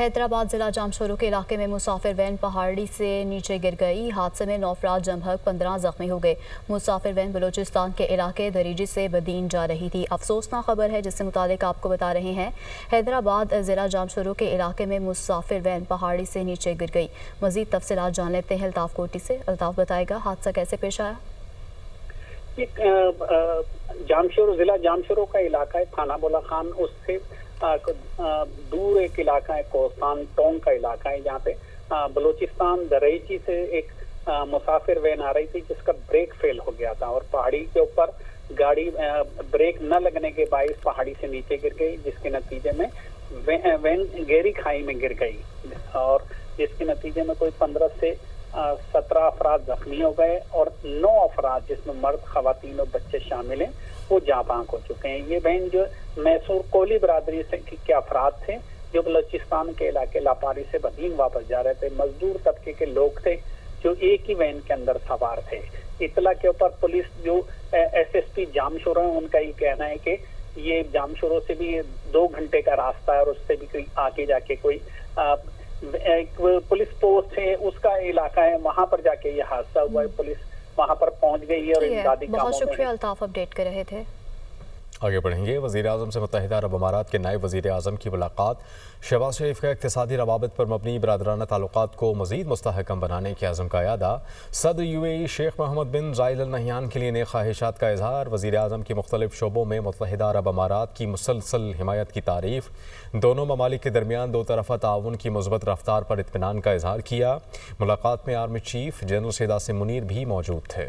حیدرآباد ضلع جامشورو کے علاقے میں مسافر وین پہاڑی سے نیچے گر گئی۔ حادثے میں 9 افراد جمبھگ 15 زخمی ہو گئے۔ مسافر وین بلوچستان کے علاقے دریجی سے بدین جا رہی تھی۔ افسوسناک خبر ہے جس سے متعلق آپ کو بتا رہے ہیں۔ حیدرآباد ضلع جامشورو کے علاقے میں مسافر وین پہاڑی سے نیچے گر گئی۔ مزید تفصیلات جان لیتے ہیں الطاف کوٹی سے۔ الطاف بتائے گا حادثہ کیسے پیش آیا؟ جامشورو ضلع جامشورو کا علاقہ ہے تھانہ بولا خان، اس سے دور ایک علاقہ ہے کوستان ٹونگ کا علاقہ ہے، جہاں پہ بلوچستان دریچی سے ایک مسافر وین آ رہی تھی جس کا بریک فیل ہو گیا تھا، اور پہاڑی کے اوپر گاڑی بریک نہ لگنے کے باعث پہاڑی سے نیچے گر گئی، جس کے نتیجے میں وین گہری کھائی میں گر گئی، اور جس کے نتیجے میں کوئی 15 سے 17 افراد زخمی ہو گئے، اور 9 افراد جس میں مرد، خواتین اور بچے شامل ہیں وہ جاں بحق ہو چکے ہیں۔ یہ وین جو میسور کولی برادری سے کے افراد تھے جو بلوچستان کے علاقے لاپاری سے بدین واپس جا رہے تھے، مزدور طبقے کے لوگ تھے جو ایک ہی وین کے اندر سوار تھے۔ اطلاع کے اوپر پولیس جو SSP جامشورو ہے، ان کا یہ کہنا ہے کہ یہ جامشورو سے بھی 2 گھنٹے کا راستہ ہے، اور اس سے بھی کوئی آگے جا کے کوئی پولیس پوسٹ ہے اس کا علاقہ ہے، وہاں پر جا کے یہ حادثہ ہوا ہے۔ پولیس وہاں پر پہنچ گئی ہے اور امدادی کاموں میں۔ بہت شکریہ الطاف، اپڈیٹ کر رہے تھے۔ آگے بڑھیں گے۔ وزیر اعظم سے متحدہ عرب امارات کے نائب وزیر اعظم کی ملاقات۔ شہباز شریف کا اقتصادی روابط پر مبنی برادرانہ تعلقات کو مزید مستحکم بنانے کے عزم کا اعادہ۔ صدر UAE شیخ محمد بن زائد ال نہیان کے لیے نیک خواہشات کا اظہار۔ وزیر اعظم کی مختلف شعبوں میں متحدہ عرب امارات کی مسلسل حمایت کی تعریف۔ دونوں ممالک کے درمیان 2 طرفہ تعاون کی مثبت رفتار پر اطمینان کا اظہار کیا۔ ملاقات میں army chief general Syed Asim Munir بھی موجود تھے۔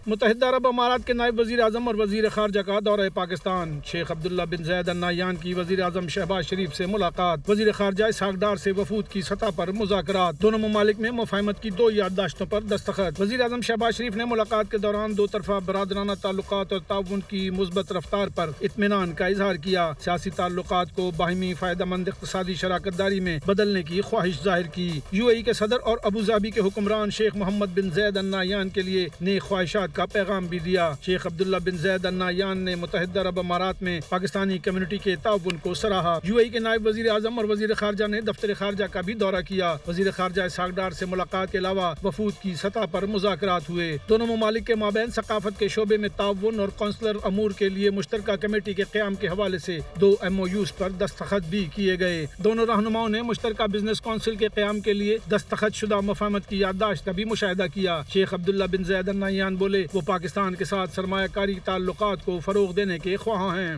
متحدہ عرب امارات کے نائب وزیر اعظم اور وزیر خارجہ کا دورہ پاکستان۔ شیخ عبداللہ بن زید ال نہیان کی وزیر اعظم شہباز شریف سے ملاقات۔ وزیر خارجہ اسحاق ڈار سے وفود کی سطح پر مذاکرات۔ دونوں ممالک میں مفاہمت کی 2 یادداشتوں پر دستخط۔ وزیر اعظم شہباز شریف نے ملاقات کے دوران 2 طرفہ برادرانہ تعلقات اور تعاون کی مثبت رفتار پر اطمینان کا اظہار کیا۔ سیاسی تعلقات کو باہمی فائدہ مند اقتصادی شراکت داری میں بدلنے کی خواہش ظاہر کی۔ UAE کے صدر اور ابوظہبی کے حکمران شیخ محمد بن زید ال نہیان کے لیے نیک خواہشات کا پیغام بھی دیا۔ شیخ عبداللہ بن زید ال نہیان نے متحدہ عرب امارات میں پاکستانی کمیونٹی کے تعاون کو سراہا۔ UAE کے نائب وزیر اعظم اور وزیر خارجہ نے دفتر خارجہ کا بھی دورہ کیا۔ وزیر خارجہ اسحاق ڈار سے ملاقات کے علاوہ وفود کی سطح پر مذاکرات ہوئے۔ دونوں ممالک کے مابین ثقافت کے شعبے میں تعاون اور قونصلر امور کے لیے مشترکہ کمیٹی کے قیام کے حوالے سے 2 MOUs پر دستخط بھی کیے گئے۔ دونوں رہنماؤں نے مشترکہ بزنس کونسل کے قیام کے لیے دستخط شدہ مفاہمت کی یادداشت کا بھی مشاہدہ کیا۔ شیخ عبداللہ بن زید ال نہیان بولے وہ پاکستان کے ساتھ سرمایہ کاری تعلقات کو فروغ دینے کے خواہاں ہیں۔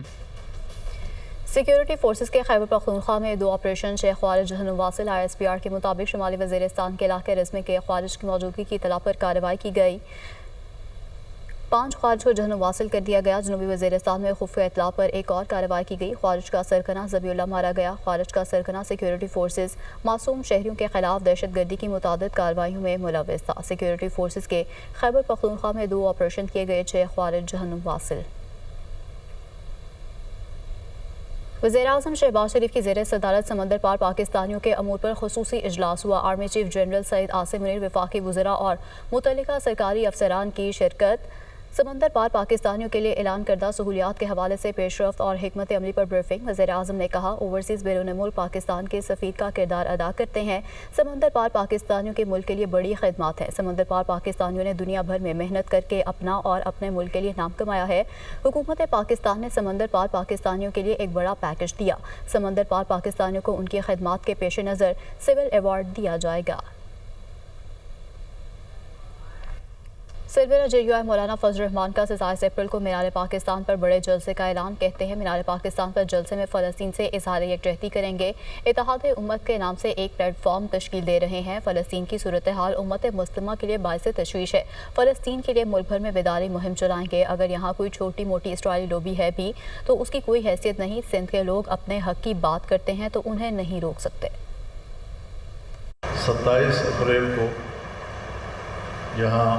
سیکیورٹی فورسز کے خیبر پختونخوا میں 2 آپریشن شیخ خوارج جہنم واصل۔ ISPR کے مطابق شمالی وزیرستان کے علاقے رزمے کے خوارج کی موجودگی کی اطلاع پر کارروائی کی گئی۔ 5 خوارج کو جہنم واصل کر دیا گیا۔ جنوبی وزیرستان میں خفیہ اطلاع پر ایک اور کارروائی کی گئی۔ خوارج کا سرگنا ذبیح اللہ مارا گیا۔ خوارج کا سرگنا سیکیورٹی فورسز معصوم شہریوں کے خلاف دہشت گردی کی متعدد کارروائیوں میں ملوث تھا۔ سیکیورٹی فورسز کے خیبر پختونخوا میں 2 آپریشن کیے گئے، 6 خوارج جہنم واصل۔ وزیر اعظم شہباز شریف کی زیر صدارت سمندر پار پاکستانیوں کے امور پر خصوصی اجلاس ہوا۔ Army chief general Syed Asim Munir, وفاقی وزراء اور متعلقہ سرکاری افسران کی شرکت۔ سمندر پار پاکستانیوں کے لیے اعلان کردہ سہولیات کے حوالے سے پیش رفت اور حکمت عملی پر بریفنگ۔ وزیر اعظم نے کہا اوورسیز بیرون ملک پاکستان کے سفیر کا کردار ادا کرتے ہیں۔ سمندر پار پاکستانیوں کے ملک کے لیے بڑی خدمات ہیں۔ سمندر پار پاکستانیوں نے دنیا بھر میں محنت کر کے اپنا اور اپنے ملک کے لیے نام کمایا ہے۔ حکومت پاکستان نے سمندر پار پاکستانیوں کے لیے ایک بڑا پیکج دیا۔ سمندر پار پاکستانیوں کو ان کی خدمات کے پیش نظر سول ایوارڈ دیا جائے گا۔ سربراہ JUI مولانا فضل الرحمان کا 27 اپریل کو مینار پاکستان پر بڑے جلسے کا اعلان۔ کہتے ہیں مینار پاکستان پر جلسے میں فلسطین سے اظہار یکجہتی کریں گے۔ اتحاد امت کے نام سے ایک پلیٹ فارم تشکیل دے رہے ہیں۔ فلسطین کی صورتحال امت مسلمہ کے لیے باعث تشویش ہے۔ فلسطین کے لیے ملک بھر میں بیداری مہم چلائیں گے۔ اگر یہاں کوئی چھوٹی موٹی اسرائیلی لوبی ہے بھی تو اس کی کوئی حیثیت نہیں۔ سندھ کے لوگ اپنے حق کی بات کرتے ہیں تو انہیں نہیں روک سکتے۔ 27 اپریل کو یہاں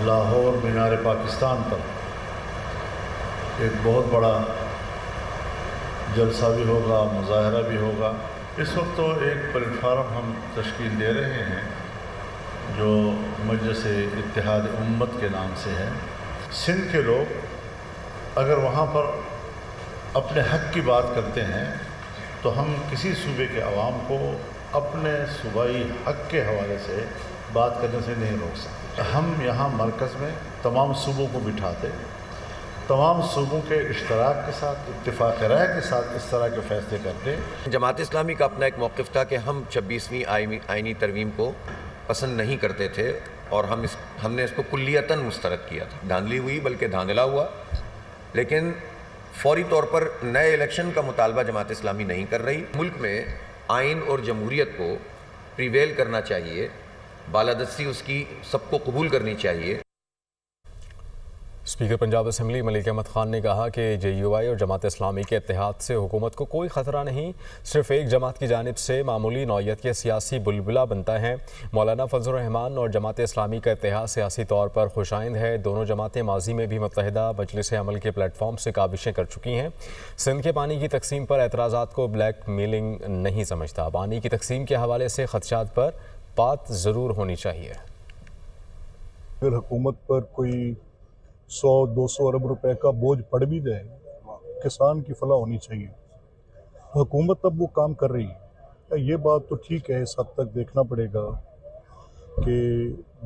لاہور مینار پاکستان پر ایک بہت بڑا جلسہ بھی ہوگا، مظاہرہ بھی ہوگا۔ اس وقت تو ایک پلیٹ فارم ہم تشکیل دے رہے ہیں جو مجلس اتحاد امت کے نام سے ہے۔ سندھ کے لوگ اگر وہاں پر اپنے حق کی بات کرتے ہیں تو ہم کسی صوبے کے عوام کو اپنے صوبائی حق کے حوالے سے بات کرنے سے نہیں روک سکتے. ہم یہاں مرکز میں تمام صوبوں کو بٹھاتے، تمام صوبوں کے اشتراک کے ساتھ، اتفاق رائے کے ساتھ اس طرح کے فیصلے کرتے. جماعت اسلامی کا اپنا ایک موقف تھا کہ ہم 26ویں آئینی ترمیم کو پسند نہیں کرتے تھے اور ہم نے اس کو کلیتاً مسترد کیا تھا. دھاندلی ہوئی بلکہ دھاندلا ہوا، لیکن فوری طور پر نئے الیکشن کا مطالبہ جماعت اسلامی نہیں کر رہی. ملک میں آئین اور جمہوریت کو پریویل کرنا چاہیے، بالادستی اس کی سب کو قبول کرنی چاہیے. اسپیکر پنجاب اسمبلی ملک احمد خان نے کہا کہ JUI اور جماعت اسلامی کے اتحاد سے حکومت کو کوئی خطرہ نہیں، صرف ایک جماعت کی جانب سے معمولی نوعیت کے سیاسی بلبلہ بنتا ہے. مولانا فضل الرحمان اور جماعت اسلامی کا اتحاد سیاسی طور پر خوشائند ہے. دونوں جماعتیں ماضی میں بھی متحدہ مجلس عمل کے پلیٹ فارم سے کاوشیں کر چکی ہیں. سندھ کے پانی کی تقسیم پر اعتراضات کو بلیک میلنگ نہیں سمجھتا. پانی کی تقسیم کے حوالے سے خدشات پر بات ضرور ہونی چاہیے. اگر حکومت پر کوئی 100-200 ارب روپے کا بوجھ پڑ بھی جائے، کسان کی فلاح ہونی چاہیے. حکومت اب وہ کام کر رہی ہے. یہ بات تو ٹھیک ہے، اس حد تک دیکھنا پڑے گا کہ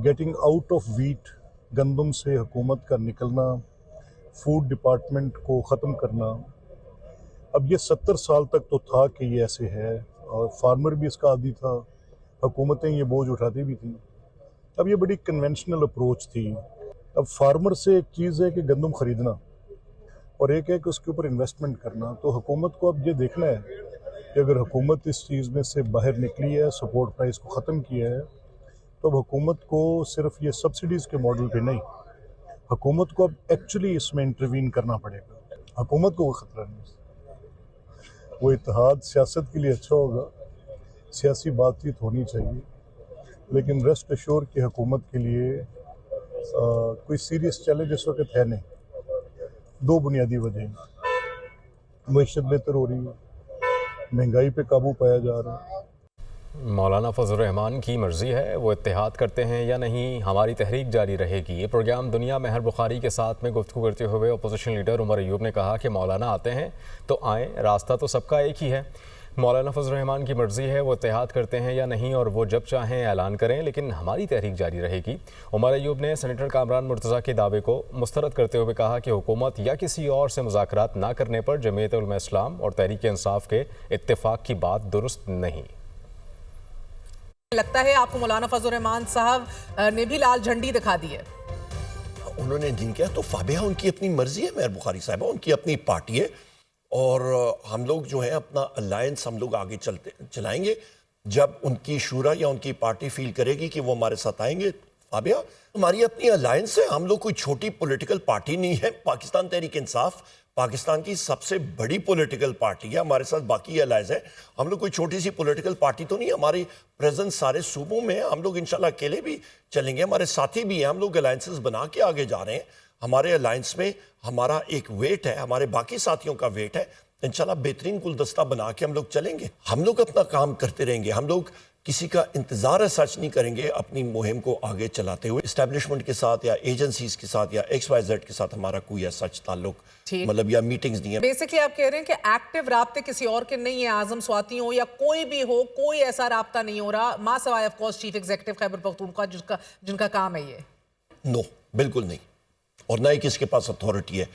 گیٹنگ آؤٹ آف ویٹ، گندم سے حکومت کا نکلنا، فوڈ ڈپارٹمنٹ کو ختم کرنا. اب یہ 70 سال تک تو تھا کہ یہ ایسے ہے، اور فارمر بھی اس کا عادی تھا، حکومتیں یہ بوجھ اٹھاتی بھی تھیں. اب یہ بڑی کنونشنل اپروچ تھی. اب فارمر سے ایک چیز ہے کہ گندم خریدنا، اور ایک ہے کہ اس کے اوپر انویسٹمنٹ کرنا. تو حکومت کو اب یہ دیکھنا ہے کہ اگر حکومت اس چیز میں سے باہر نکلی ہے، سپورٹ پرائز کو ختم کیا ہے، تو اب حکومت کو صرف یہ سبسڈیز کے ماڈل پہ نہیں، حکومت کو اب ایکچولی اس میں انٹروین کرنا پڑے گا. حکومت کو کوئی خطرہ نہیں. وہ اتحاد سیاست کے لیے اچھا ہوگا، سیاسی بات چیت ہونی چاہیے، لیکن ریسٹ ایشور کی حکومت کے لیے کوئی سیریس چیلنج اس وقت ہے نہیں. دو بنیادی وجہیں: معیشت بہتر ہو رہی ہے، مہنگائی پہ قابو پایا جا رہا ہے. مولانا فضل الرحمان کی مرضی ہے، وہ اتحاد کرتے ہیں یا نہیں، ہماری تحریک جاری رہے گی. یہ پروگرام دنیا مہر بخاری کے ساتھ میں گفتگو کرتے ہوئے اپوزیشن لیڈر عمر ایوب نے کہا کہ مولانا آتے ہیں تو آئیں، راستہ تو سب کا ایک ہی ہے. مولانا فضل الرحمان کی مرضی ہے، وہ اتحاد کرتے ہیں یا نہیں، اور وہ جب چاہیں اعلان کریں، لیکن ہماری تحریک جاری رہے گی. عمر ایوب نے سینیٹر کامران مرتضیٰ کے دعوے کو مسترد کرتے ہوئے کہا کہ حکومت یا کسی اور سے مذاکرات نہ کرنے پر جمعیت علماء اسلام اور تحریک انصاف کے اتفاق کی بات درست نہیں. لگتا ہے آپ کو مولانا فضل الرحمان صاحب نے بھی لال جھنڈی دکھا دی ہے؟ انہوں نے نہیں کیا تو فابیہ ان کی اپنی مرضی ہے. مہر بخاری صاحبہ ان کی اپنی پارٹی ہے، اور ہم لوگ جو ہیں اپنا الائنس ہم لوگ آگے چلائیں گے جب ان کی شورا یا ان کی پارٹی فیل کرے گی کہ وہ ہمارے ساتھ آئیں گے. فابیہ ہماری اپنی الائنس ہے، ہم لوگ کوئی چھوٹی پولیٹیکل پارٹی نہیں ہے. پاکستان تحریک انصاف پاکستان کی سب سے بڑی پولیٹیکل پارٹی ہے، ہمارے ساتھ باقی الائز ہے. ہم لوگ کوئی چھوٹی سی پولیٹیکل پارٹی تو نہیں، ہماری پریزنس سارے صوبوں میں ہے. ہم لوگ انشاءاللہ اکیلے بھی چلیں گے، ہمارے ساتھی بھی ہیں. ہم لوگ الائنسز بنا کے آگے جا رہے ہیں. ہمارے الائنس میں ہمارا ایک ویٹ ہے، ہمارے باقی ساتھیوں کا ویٹ ہے. انشاءاللہ بہترین گلدستہ بنا کے ہم لوگ چلیں گے. ہم لوگ اپنا کام کرتے رہیں گے، ہم لوگ کسی کا انتظار سچ نہیں کریں گے. اپنی مہم کو آگے چلاتے ہوئے اسٹیبلشمنٹ کے ساتھ یا ایجنسیز کے ساتھ یا XYZ کے ساتھ ہمارا کوئی سچ تعلق مطلب یا میٹنگز نہیں ہے. بیسکلی آپ کہہ رہے ہیں کہ ایکٹیو رابطے کسی اور کے نہیں ہیں، اعظم سواتی ہو یا کوئی بھی ہو، کوئی ایسا رابطہ نہیں ہو رہا ماں سوائے of course chief executive Khyber Pakhtunkhwa جن کا کام ہے یہ؟ نو، بالکل نہیں، اور نہ ہی کس کے پاس اتھارٹی ہے.